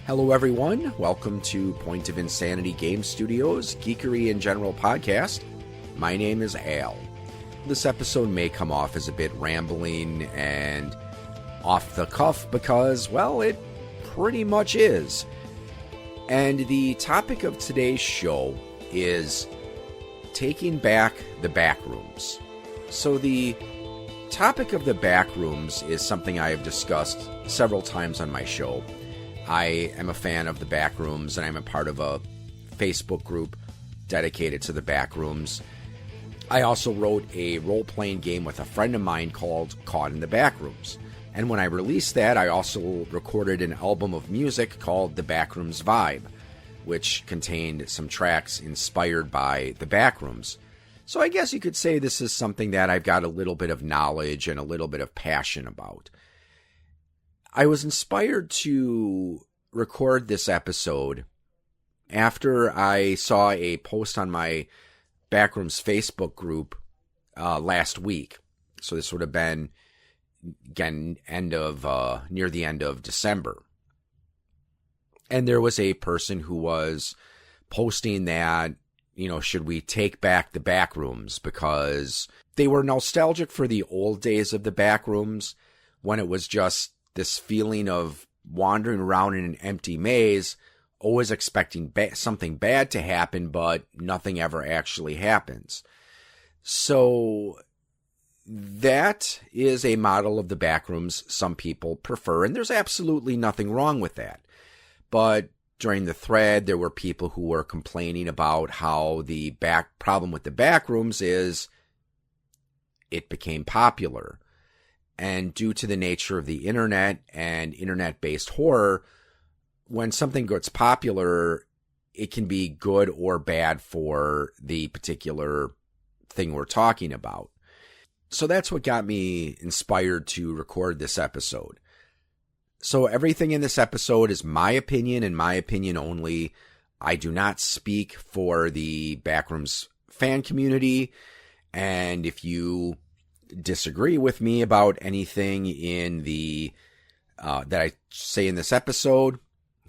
Hello everyone, welcome to Point of Insanity Game Studios, Geekery and General Podcast. My name is Al. This episode may come off as a bit rambling and off the cuff because, well, it pretty much is. And the topic of today's show is taking back the Backrooms. So the topic of the Backrooms is something I have discussed several times on my show. I am a fan of the Backrooms, and I'm a part of a Facebook group dedicated to the Backrooms. I also wrote a role-playing game with a friend of mine called Caught in the Backrooms. And when I released that, I also recorded an album of music called The Backrooms Vibe, which contained some tracks inspired by the Backrooms. So I guess you could say this is something that I've got a little bit of knowledge and a little bit of passion about. I was inspired to record this episode after I saw a post on my Backrooms Facebook group last week. So this would have been, again, near the end of December. And there was a person who was posting that, should we take back the Backrooms, because they were nostalgic for the old days of the Backrooms when it was just this feeling of wandering around in an empty maze, always expecting something bad to happen, but nothing ever actually happens. So that is a model of the Backrooms some people prefer, and there's absolutely nothing wrong with that. But during the thread, there were people who were complaining about how the problem with the Backrooms is it became popular. And due to the nature of the internet and internet-based horror, when something gets popular, it can be good or bad for the particular thing we're talking about. So that's what got me inspired to record this episode. So everything in this episode is my opinion and my opinion only. I do not speak for the Backrooms fan community. And if you disagree with me about anything in the that I say in this episode,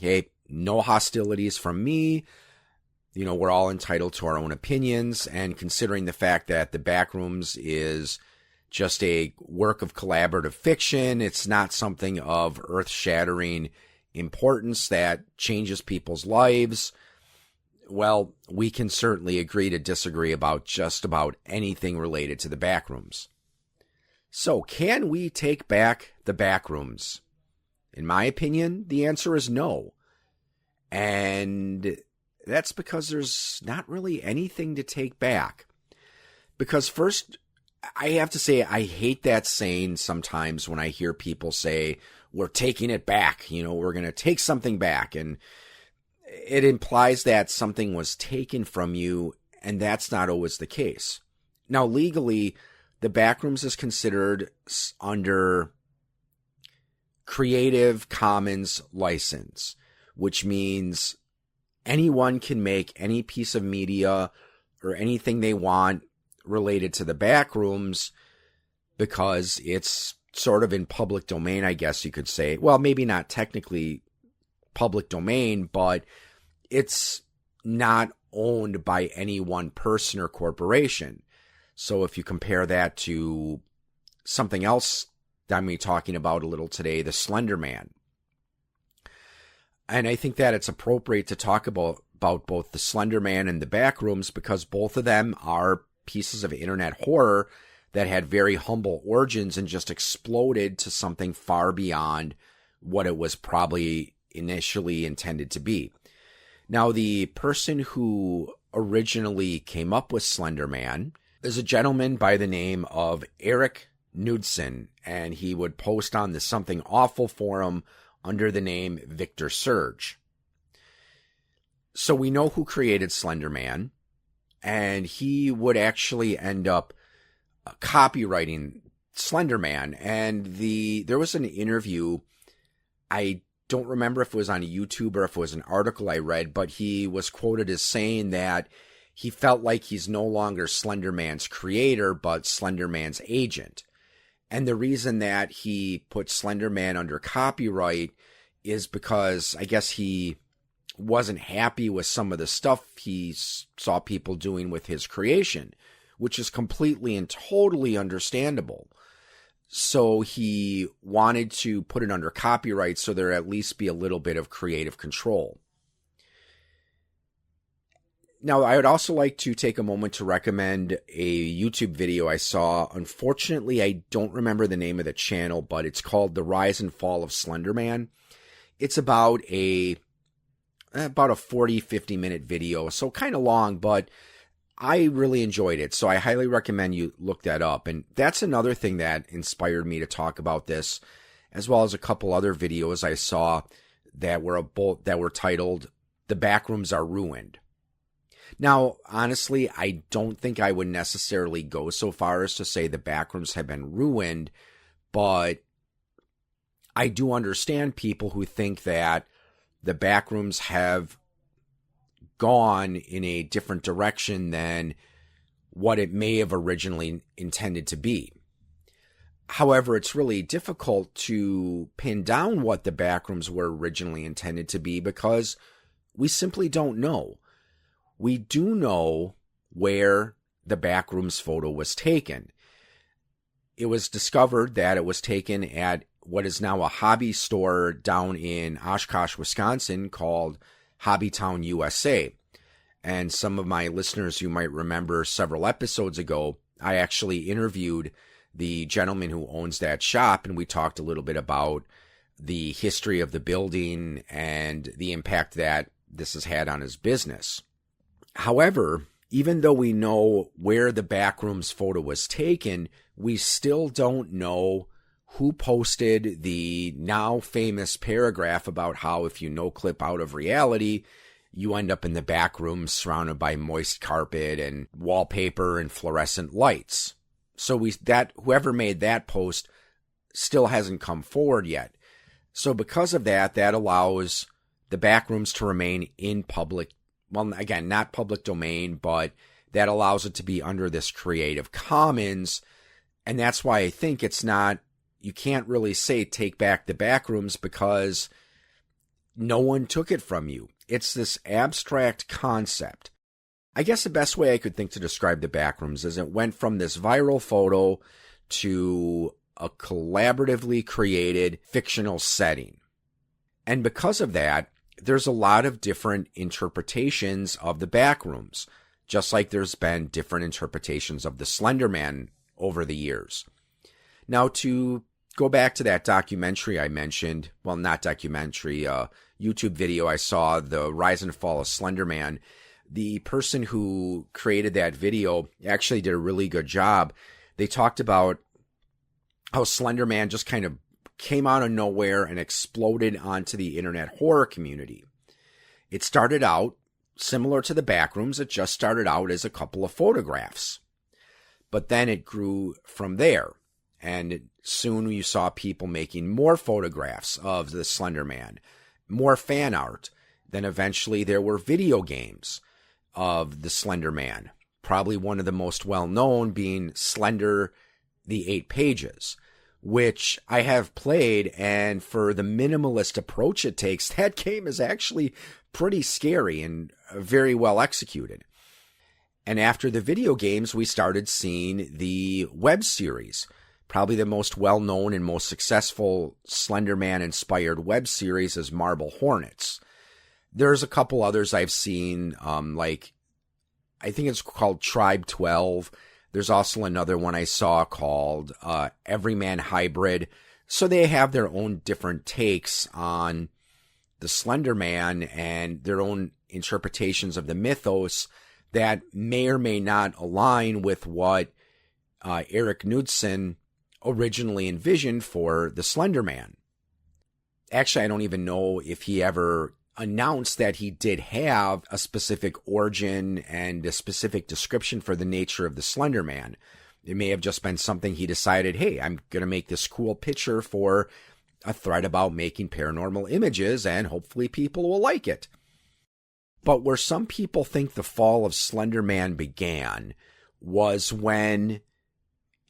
hey, no hostilities from me. We're all entitled to our own opinions, and considering the fact that the Backrooms is just a work of collaborative fiction, it's not something of earth-shattering importance that changes people's lives. Well, we can certainly agree to disagree about just about anything related to the Backrooms. So, can we take back the Backrooms? In my opinion, the answer is no. And that's because there's not really anything to take back. Because first, I have to say, I hate that saying sometimes when I hear people say, we're taking it back, we're going to take something back. And it implies that something was taken from you, and that's not always the case. Now, legally, the Backrooms is considered under Creative Commons license, which means anyone can make any piece of media or anything they want related to the Backrooms because it's sort of in public domain, I guess you could say. Well, maybe not technically public domain, but it's not owned by any one person or corporation. So if you compare that to something else that I'm talking about a little today, the Slender Man. And I think that it's appropriate to talk about both the Slender Man and the Backrooms because both of them are pieces of internet horror that had very humble origins and just exploded to something far beyond what it was probably initially intended to be. Now, the person who originally came up with Slender Man is a gentleman by the name of Eric Knudsen, and he would post on the Something Awful forum under the name Victor Surge. So we know who created Slender Man, and he would actually end up copywriting Slender Man. And there was an interview, I don't remember if it was on YouTube or if it was an article I read, but he was quoted as saying that he felt like he's no longer Slender Man's creator, but Slender Man's agent. And the reason that he put Slender Man under copyright is because I guess he wasn't happy with some of the stuff he saw people doing with his creation, which is completely and totally understandable. So he wanted to put it under copyright so there at least be a little bit of creative control. Now, I would also like to take a moment to recommend a YouTube video I saw. Unfortunately, I don't remember the name of the channel, but it's called The Rise and Fall of Slender Man. It's about a 40-50 minute video, so kind of long, but I really enjoyed it, so I highly recommend you look that up. And that's another thing that inspired me to talk about this, as well as a couple other videos I saw that were titled "The Backrooms Are Ruined." Now, honestly, I don't think I would necessarily go so far as to say the backrooms have been ruined, but I do understand people who think that the backrooms have gone in a different direction than what it may have originally intended to be. However, it's really difficult to pin down what the backrooms were originally intended to be because we simply don't know. We do know where the backrooms photo was taken. It was discovered that it was taken at what is now a hobby store down in Oshkosh, Wisconsin called Hobbytown USA. And some of my listeners, you might remember several episodes ago, I actually interviewed the gentleman who owns that shop, and we talked a little bit about the history of the building and the impact that this has had on his business. However, even though we know where the backrooms photo was taken, we still don't know who posted the now famous paragraph about how if you no-clip out of reality, you end up in the back room surrounded by moist carpet and wallpaper and fluorescent lights. So whoever made that post still hasn't come forward yet. So because of that, that allows the back rooms to remain in public. Well, again, not public domain, but that allows it to be under this Creative Commons. And that's why I think you can't really say take back the back rooms because no one took it from you. It's this abstract concept. I guess the best way I could think to describe the backrooms is it went from this viral photo to a collaboratively created fictional setting. And because of that, there's a lot of different interpretations of the backrooms, just like there's been different interpretations of the Slender Man over the years. Now, to go back to that documentary I mentioned, well, not documentary, YouTube video I saw, The Rise and Fall of Slender Man, the person who created that video actually did a really good job. They talked about how Slender Man just kind of came out of nowhere and exploded onto the internet horror community. It started out similar to the backrooms. It just started out as a couple of photographs. But then it grew from there. And soon you saw people making more photographs of the Slender Man, more fan art. Then eventually there were video games of the Slender Man. Probably one of the most well-known being Slender, the 8 Pages, which I have played, and for the minimalist approach it takes, that game is actually pretty scary and very well executed. And after the video games, we started seeing the web series. Probably the most well-known and most successful Slender Man-inspired web series is Marble Hornets. There's a couple others I've seen, like I think it's called Tribe 12. There's also another one I saw called Everyman Hybrid. So they have their own different takes on the Slender Man and their own interpretations of the mythos that may or may not align with what Eric Knudsen originally envisioned for the Slender Man. Actually, I don't even know if he ever announced that he did have a specific origin and a specific description for the nature of the Slender Man. It may have just been something he decided, hey, I'm going to make this cool picture for a thread about making paranormal images, and hopefully people will like it. But where some people think the fall of Slender Man began was when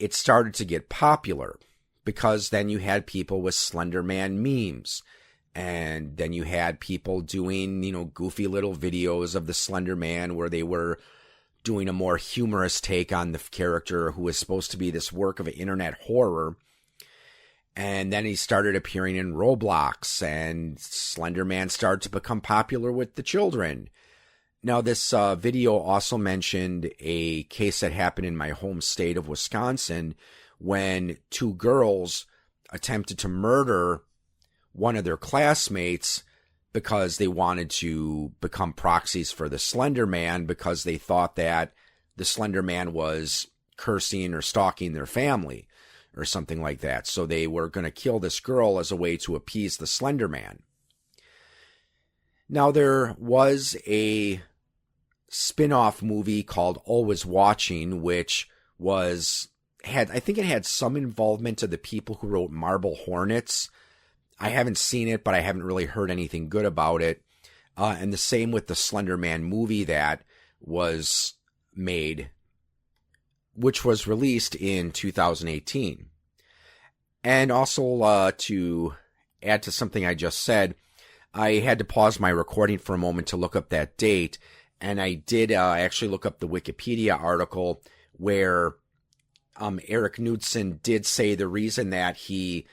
it started to get popular, because then you had people with Slender Man memes, And then you had people doing, goofy little videos of the Slender Man where they were doing a more humorous take on the character who was supposed to be this work of internet horror. And then he started appearing in Roblox, and Slender Man started to become popular with the children. Now, this video also mentioned a case that happened in my home state of Wisconsin when two girls attempted to murder one of their classmates because they wanted to become proxies for the Slender Man because they thought that the Slender Man was cursing or stalking their family or something like that. So they were going to kill this girl as a way to appease the Slender Man. Now, there was a spin-off movie called Always Watching, which I think it had some involvement of the people who wrote Marble Hornets. I haven't seen it, but I haven't really heard anything good about it. And the same with the Slender Man movie that was made, which was released in 2018. And also, to add to something I just said, I had to pause my recording for a moment to look up that date. And I did actually look up the Wikipedia article where Eric Knudsen did say the reason that he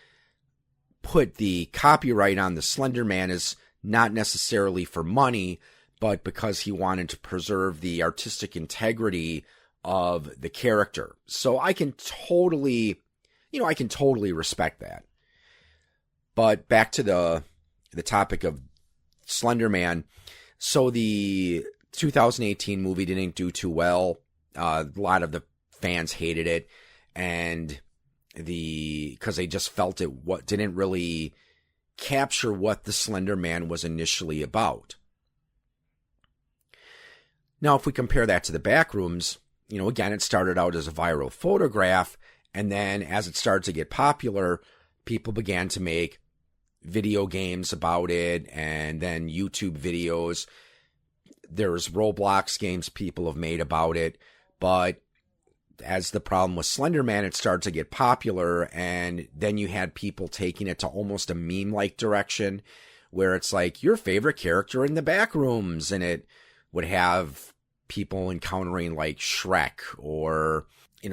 put the copyright on the Slender Man is not necessarily for money, but because he wanted to preserve the artistic integrity of the character. So I can totally respect that. But back to the topic of Slender Man. So the 2018 movie didn't do too well. A lot of the fans hated it, and because they just felt it didn't really capture what the Slender Man was initially about. Now, if we compare that to the Backrooms, again, it started out as a viral photograph, and then as it started to get popular, people began to make video games about it, and then YouTube videos. There's Roblox games people have made about it, but as the problem with Slender Man, it started to get popular, and then you had people taking it to almost a meme-like direction, where it's like, your favorite character in the Backrooms, and it would have people encountering like Shrek or,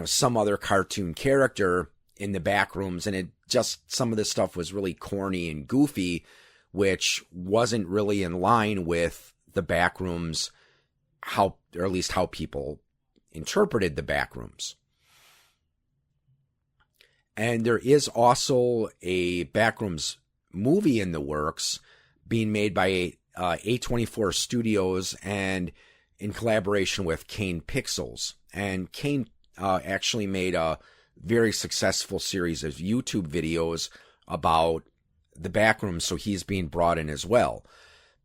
some other cartoon character in the Backrooms, and some of this stuff was really corny and goofy, which wasn't really in line with the Backrooms, or at least how people interpreted the Backrooms. And there is also a Backrooms movie in the works being made by A24 Studios and in collaboration with Kane Pixels. And Kane actually made a very successful series of YouTube videos about the Backrooms, so he's being brought in as well.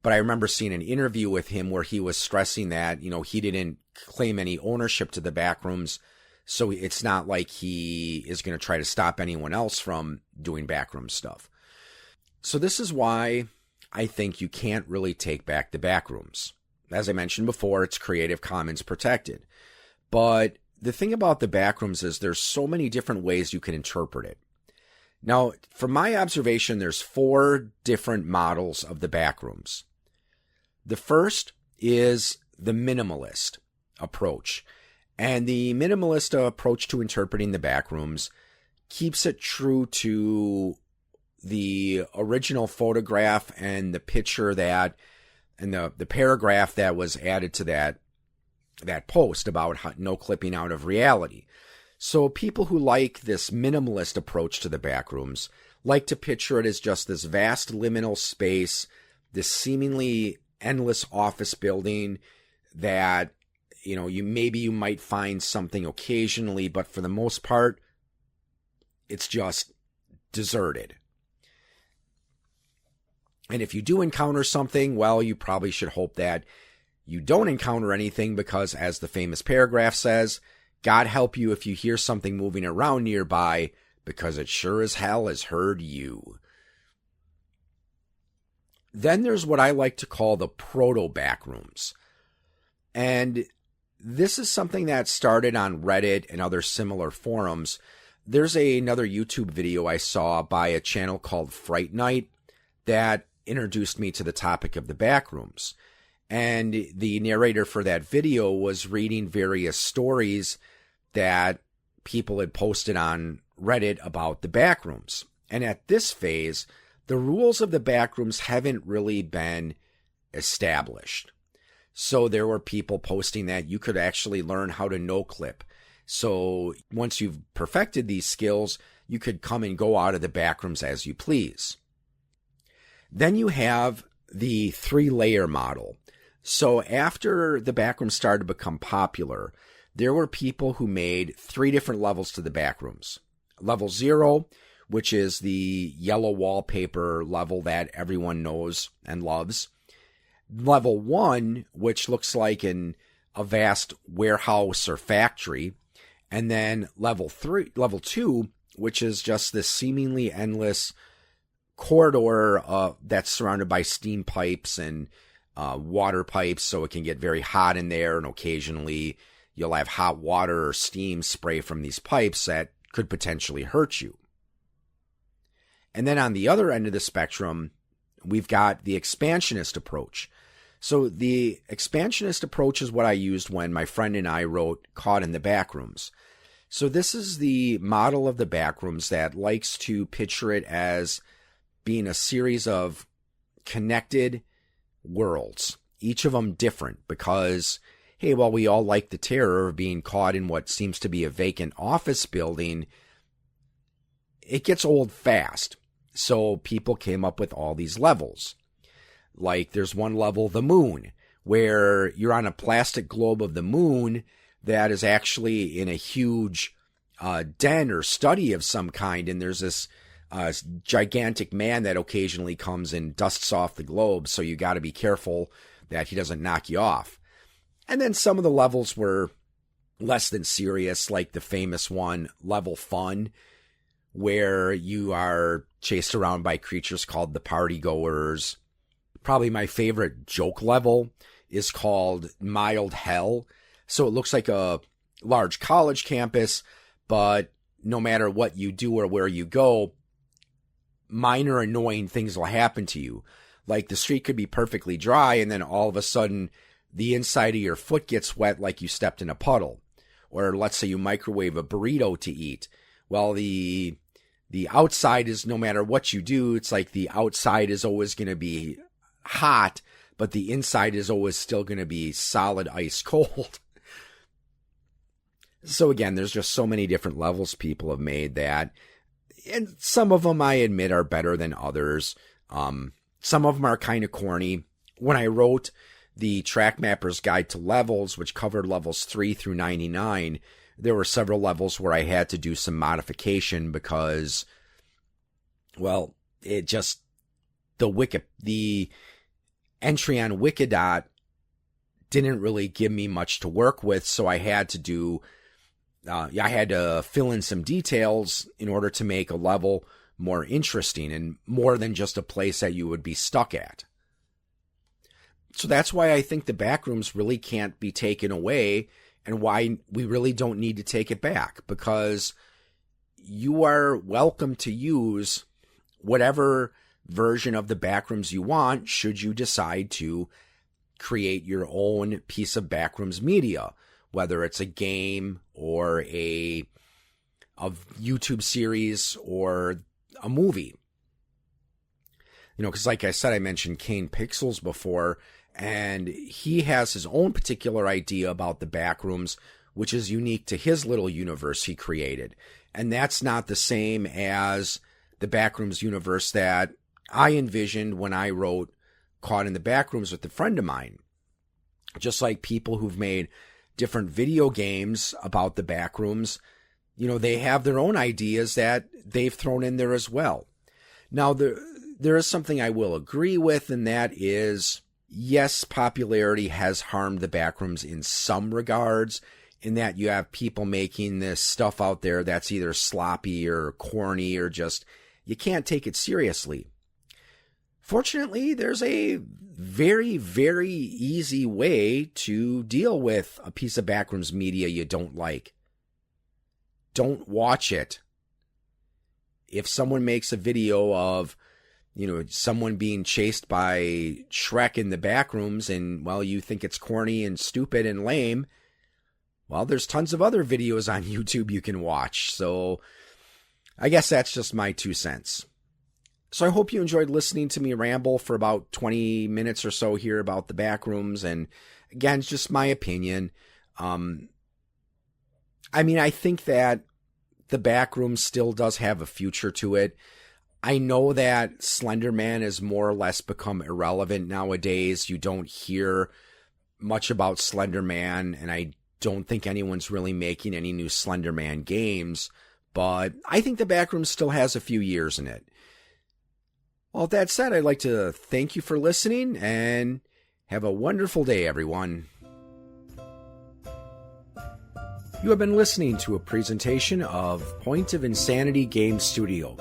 But I remember seeing an interview with him where he was stressing that, he didn't claim any ownership to the Backrooms, so it's not like he is going to try to stop anyone else from doing Backroom stuff. So this is why I think you can't really take back the Backrooms. As I mentioned before, it's Creative Commons protected. But the thing about the Backrooms is there's so many different ways you can interpret it. Now, from my observation, there's 4 different models of the Backrooms. The first is the minimalist approach. And the minimalist approach to interpreting the Backrooms keeps it true to the original photograph and the picture and the paragraph that was added to that post about no clipping out of reality. So people who like this minimalist approach to the Backrooms like to picture it as just this vast liminal space, this seemingly endless office building that, you might find something occasionally, but for the most part, it's just deserted. And if you do encounter something, well, you probably should hope that you don't encounter anything because, as the famous paragraph says, God help you if you hear something moving around nearby, because it sure as hell has heard you. Then there's what I like to call the proto-Backrooms. And this is something that started on Reddit and other similar forums. There's another YouTube video I saw by a channel called Fright Night that introduced me to the topic of the Backrooms. And the narrator for that video was reading various stories that people had posted on Reddit about the Backrooms. And at this phase, the rules of the Backrooms haven't really been established. So there were people posting that you could actually learn how to no-clip. So once you've perfected these skills, you could come and go out of the Backrooms as you please. Then you have the 3-layer model. So after the Backrooms started to become popular, there were people who made 3 different levels to the Backrooms. Level 0, which is the yellow wallpaper level that everyone knows and loves. Level 1, which looks like a vast warehouse or factory. And then level 2, which is just this seemingly endless corridor that's surrounded by steam pipes and water pipes, so it can get very hot in there, and occasionally you'll have hot water or steam spray from these pipes that could potentially hurt you. And then on the other end of the spectrum, we've got the expansionist approach. So the expansionist approach is what I used when my friend and I wrote Caught in the Backrooms. So this is the model of the Backrooms that likes to picture it as being a series of connected worlds, each of them different, because, hey, while we all like the terror of being caught in what seems to be a vacant office building, it gets old fast. So people came up with all these levels. Like there's one level, the moon, where you're on a plastic globe of the moon that is actually in a huge den or study of some kind, and there's this gigantic man that occasionally comes and dusts off the globe, so you got to be careful that he doesn't knock you off. And then some of the levels were less than serious, like the famous one, Level Fun, where you are chased around by creatures called the Partygoers. Probably my favorite joke level is called Mild Hell. So it looks like a large college campus, but no matter what you do or where you go, minor annoying things will happen to you. Like the street could be perfectly dry, and then all of a sudden the inside of your foot gets wet like you stepped in a puddle. Or let's say you microwave a burrito to eat. Well, the outside is, no matter what you do, it's like the outside is always going to be hot, but the inside is always still going to be solid ice cold. So again, there's just so many different levels people have made that, and some of them I admit are better than others. Some of them are kind of corny. When I wrote the Track Mapper's Guide to Levels, which covered levels 3 through 99, there were several levels where I had to do some modification because, well, it just, the entry on Wikidot didn't really give me much to work with, so I had to fill in some details in order to make a level more interesting and more than just a place that you would be stuck at. So that's why I think the Backrooms really can't be taken away, and why we really don't need to take it back, because you are welcome to use whatever version of the Backrooms you want should you decide to create your own piece of Backrooms media, whether it's a game or a YouTube series or a movie. You know, because like I said, I mentioned Kane Pixels before, and he has his own particular idea about the Backrooms, which is unique to his little universe he created. And that's not the same as the Backrooms universe that I envisioned when I wrote Caught in the Backrooms with a friend of mine. Just like people who've made different video games about the Backrooms, you know, they have their own ideas that they've thrown in there as well. Now, there is something I will agree with, and that is, yes, popularity has harmed the Backrooms in some regards, in that you have people making this stuff out there that's either sloppy or corny or just, you can't take it seriously. Fortunately, there's a very, very easy way to deal with a piece of Backrooms media you don't like. Don't watch it. If someone makes a video of someone being chased by Shrek in the Backrooms, and, well, you think it's corny and stupid and lame. Well, there's tons of other videos on YouTube you can watch. So I guess that's just my 2 cents. So I hope you enjoyed listening to me ramble for about 20 minutes or so here about the Backrooms. And again, it's just my opinion. I think that the Backrooms still does have a future to it. I know that Slender Man has more or less become irrelevant nowadays. You don't hear much about Slender Man, and I don't think anyone's really making any new Slender Man games, but I think the Backrooms still has a few years in it. Well, with that said, I'd like to thank you for listening, and have a wonderful day, everyone. You have been listening to a presentation of Point of Insanity Game Studio.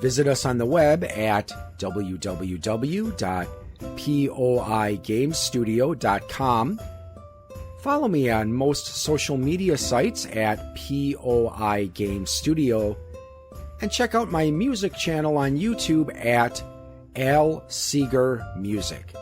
Visit us on the web at www.poigamestudio.com. Follow me on most social media sites at POI Game Studio, and check out my music channel on YouTube at Al Seeger Music.